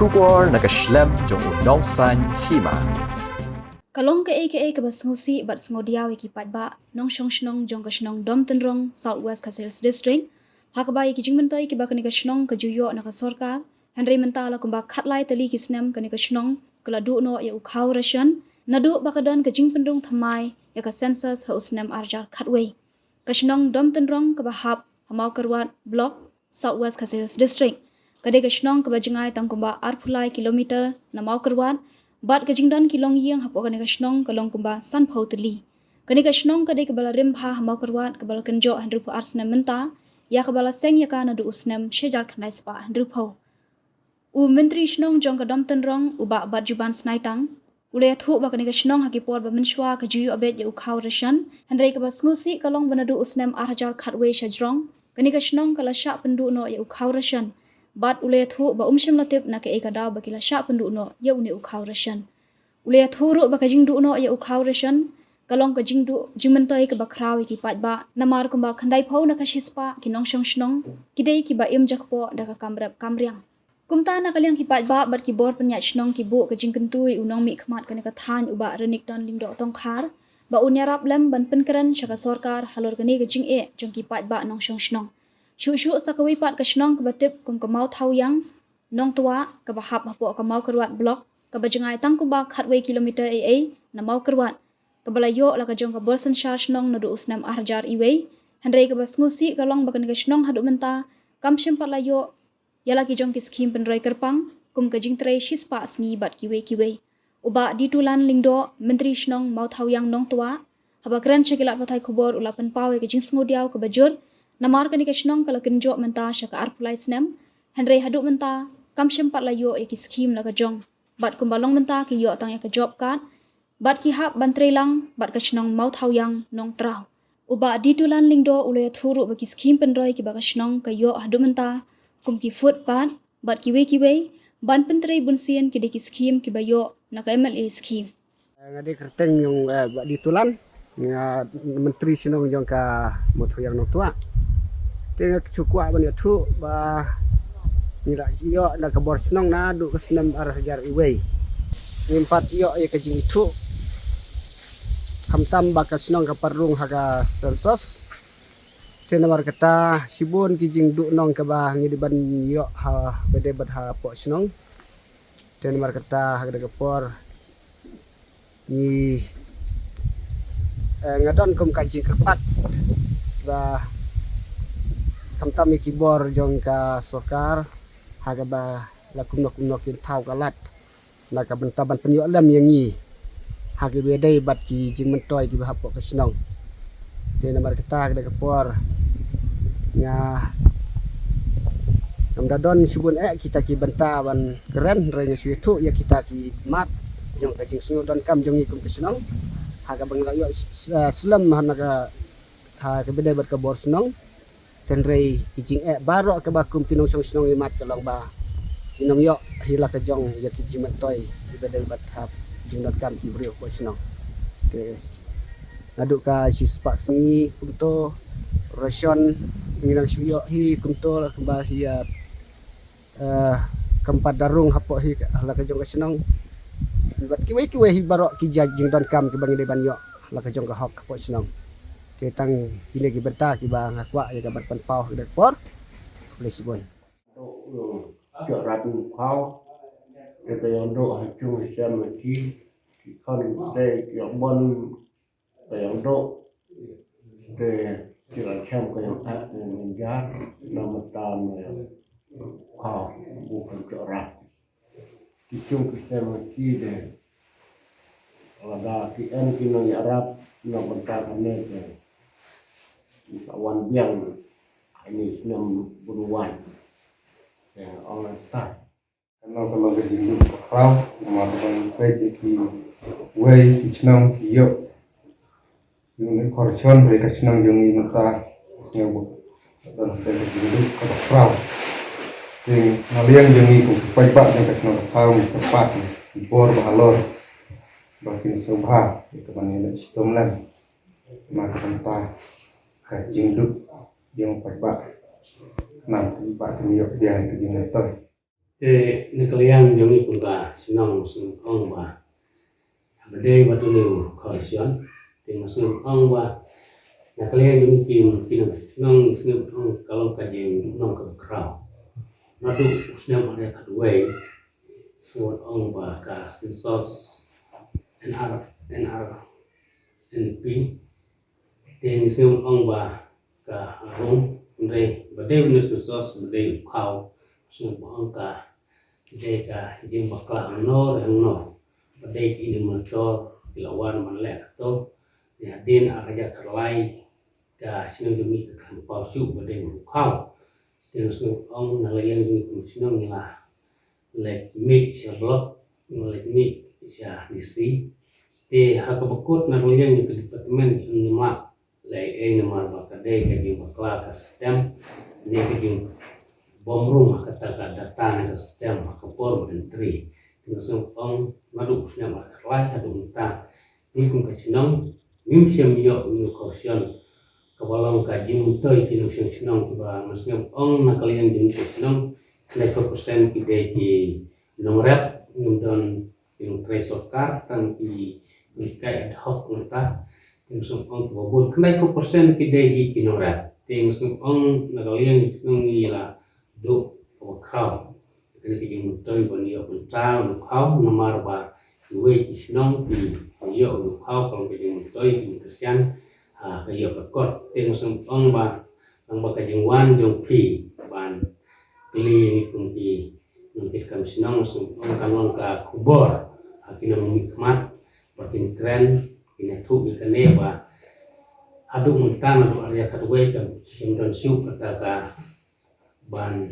Shubor nakaslem jong unong san hima. Kalong ka bas ngosi bat ngodiaw ikipat ba nong shong shnong jong ka shnong dom tenrong Southwest Kasils District hakba iki jingmentoi ki ba ka shnong ka juyo na ka sorkar Henry mentala kumba khatlai tali kisnem ka shnong kala du no ya ukhaw rashan nadu bakadan ka jingpendrong thamai ya ka census ha usnem arjar khatwei ka shnong dom tenrong ka ba hap hamau karwat block Southwest Kasils District kade ka shnong ka ba jingai tangkumba arphulai kilometer na mau karwat bat ka jingdan kilong yang hapo ka shnong kalong kumba san phau tali kani ka shnong ka de ka bala rim pha hamau karwat ka bala kanjo handru pu arsna menta ya ka bala seng ya ka na du usnem shejar khnai spa handru phau u menteri shnong jong ka dam tenrong u ba bat juban snaitang ule thu ba kani ka shnong hakipor ba menshwa ka juyu abet ya u khaw rashan handrai ka bas ngusi kalong banadu usnem arhajar khatwe shajrong kani ka shnong kala sha pendu no ya u khaw rashan bat ule thu ba umshim latip na ke ekadaw ba kila sha pendu no ya uni u khaw rashan ule thu ru ba ka jingdu no ya u khaw rashan kalong ka jingdu jingmentoi ka ba khraw ki pat ba namar kumba khandai phau na ka shispa ki nong shong shnong kidei ki ba im jakpo da ka kamrap kamriang kumta na kaliang ki pat ba bat ki bor penya shnong ki bu ka jingkentui unong mi khmat kani ka than uba renik don lingdo tong khar ba unyarap lem ban penkran shaka sorkar halor kani ka jing e jong ki pat ba nong shong shnong shu sakawi pat ka shnong ka batip kum ka mau thau yang nong tua ka ba hap hapo ka mau karwat block ka ba jangai tang ku ba khatwei kilometer a na mau karwat ka bala yo la ka jong ka bolsan shar shnong na du usnam arjar iwei handrei ka bas ngusi ka long ba ka shnong hadu menta kam shim pat la yo yala ki jong ki skim penroi kerpang kum ka jing trei shispa sngi bat kiwei uba ditulan lingdo menteri shnong mau thau yang nong tua haba kran chekilat pathai khobor ulapan pawe ka jing sngodiaw ka bajur namar kani ka shnong kala kinjo menta shaka arpulai snem handrei hadu menta kam shim pat la yo ki skim la ka jong bat kumbalong menta ki yo tang ya ka job card bat ki hap ban lang bat ka shnong mau thau yang nong trau uba ditulan lingdo ule thuru ba ki skim penroi ki ba ka shnong ka yo hadu menta kum ki foot bat kiwei ban pentrei bunsien ki de ki skim ki ba yo na ka MLA skim ngade kerteng yung ditulan nga menteri sinong jong ka motu yang nong tua tengah cukua ban tu ba nira yo na ka bor sinong na du kesnem arhajar iwei ngimpat yo ya ka jing itu kamtam ba ka sinong ka parung haga sensos tenawar kata sibun kijing du nong ka ba ngidi ban yo ha bede bad ha po sinong tenawar kata haga ka por ni ngadon kum kaji kerpat ba kamtam ikibor jong ka sokar haga ba lakum nok in thau kalat na ka bentaban penyo lam yangi haga bedai bat ki jing mentoi ki ba po ka sinong tenawar kata haga ka por nya namdadon subun kita ki bentaban keren renya suitu ya kita ki mat jong ka jing sungu don kam jong ikum kesenong haga bangla yo slam hanaga ha ke bede bat ka bor senong tenrei ki jing baro ka bakum kinong song senong imat ka long ba kinong yo hila ka jong ya ki jing toy ki bede bat ha jing don kam ki brio ko senong ke ngaduk ka sispa sngi untuk rasion ngilang suyo hi kunto kembali ya keempat darung hapo hi la ka jong ka senong buat kiwe hi barok ki jing don kam ki bangi de banyo la ka jong ka hok hapo senong ke tang kine ki benta ki bang akwa ya ka bat pan pau de por lesbon cho rat khao ke yang do chu sam ki khon de yang bon yang do de kira cham ko yang at yang jar nama tam khao bukan cho rat ki chung ki sam ki de ada ki en ki nang arab na bentar ane de kawan biang ini senam buruan ya Allah tak kalau ke jindu krau mamakan baik ki wei ki chnang ki yo yung korsion mereka senang jongi mata sengabu dan ke jindu krau ting naliang jongi ku baik pak yang senang tahu tepat bor bahalor bakin sobha itu bani na sistemlan maka ta ka jindu jong baik pak nam pak ki yo dia ke jindu toy te nakaliang jongi punga sinong sung ong ba bade batu leu korsion te masung ong ba nakaliang jongi pinang sinong sung ong kalong kajeng nong ka krau nadu usnam ada kadway so ong ba ka sinsos NP te sung ong ba ka arong ndre bade binus sinsos bade khau sung ong ka deka jeng bakla no reno badai ini motor lawan manlek to ya din araja terlai ka sinong demi ke kan palsu badai khau ten sung ong nalayang demi sinong nila lek mi blok lek mi sia disi te hakabakut nalayang ke departemen nyema lai nomor bakadai ka jeng bakla ka sistem ne ke jeng bom rumah kata data na sistem kapor menteri tinggal ong madu usnya makalai adu unta ni kung kacinong nimsyam yo ni korsion kabalong kajing toy kinong sinong ba masngam ong nakalian jing kacinong leko persen kide ki nongrap ngundon yung tresor kar tan ki kai ad hoc unta tinggal ong bobon kenai ko persen kide ki kinongrap tinggal ong nakalian nong ila do khau kene ke jing toy bon yo pun trao no khau nomar ba we kisnong pi yo no khau kong ke jing toy ki kesian ke yo ka kot teng sum ong ba ang ba ka jing wan jong pi ban kli ni kung pi nung kit kam sinong sum ong kanong ka kubor akinong mikmat batin kren ina thu bi kane ba adu muntan adu arya kadwe kam simdon siu kata ka ban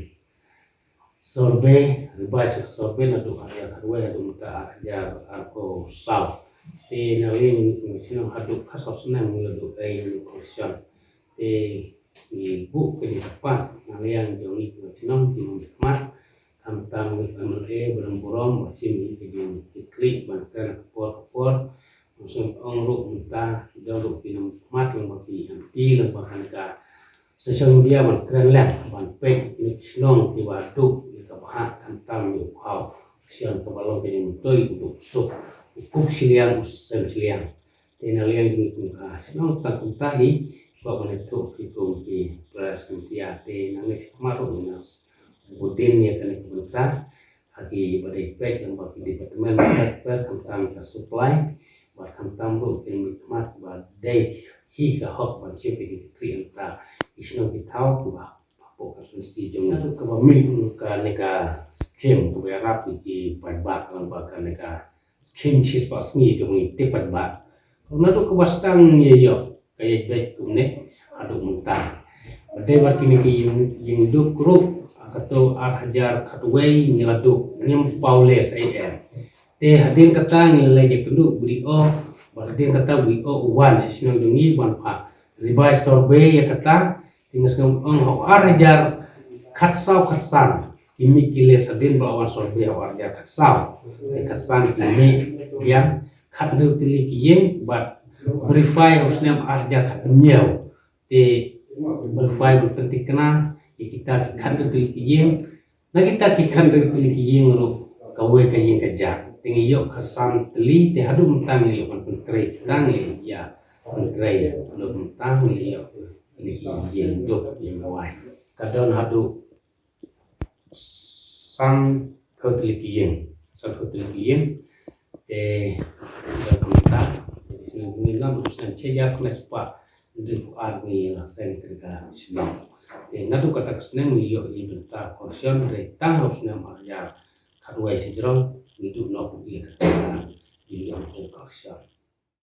sorbe ribas sorbe na do area kadwe adu muta arja arko sal te na ling sino hadu kasos na ngilo ai kursion te ni bu ke di depan na yang jongi sino di mat kam tam MLA beremburom masim ke jeng klik ban kan kapor musim ong muta dalu pinam mat lang bagi MP lang bahkan ka sosial media man keren lem ban pek ni snong di waduk di kabahat kantam ni khau sian kabalong ke ni toy untuk sup ukuk silian usem silian tena liang ni kung ka snong ta kung tahi ba ban itu kung ki pres kung dia te nang ni kamaru ni budin ya kan kumentar hagi badai pek yang bagi departemen per kantam ka supply ba kantam ro ke ni mat ba dai hi ka hok ban siap di krian ta isno kitau ku ba fokus mesti jom na ka ba mi ka neka skim ku ba rap di padbat lan ba ka neka skim chis ba sngi ka mi te padbat na to ka bastang ye yo kay bet ku ne adu muntah ade ba kini ki yung du group akato arhajar katway niladu nim paules am te hadin kata ngilai kendu bri o hadin kata bri o wan sinong dungi ban pa ribais survey ya kata tinggal ngom ong arjar khatsan kimi kiles adin balawan survey arjar khatsan kimi yang khadnu tili kiyeng but verify usnam arjar khatnyau te verify berpenting kena kita khadnu tili kiyeng na kita khadnu tili kiyeng ro kawe kayeng kajak tingi yo khasan tili te hadu mentang yo menteri tang ya menteri lo mentang yo ini yang dok yang mawai kadon hadu sang kotlikiyen te dakamta di sini ini nam usan ceja knespa di arni la sen kerja sini te nadu kata kesnem yo ni bentar korsion re tang harusnya marja kadwai sejrong hidup no kubi kata di yang korsion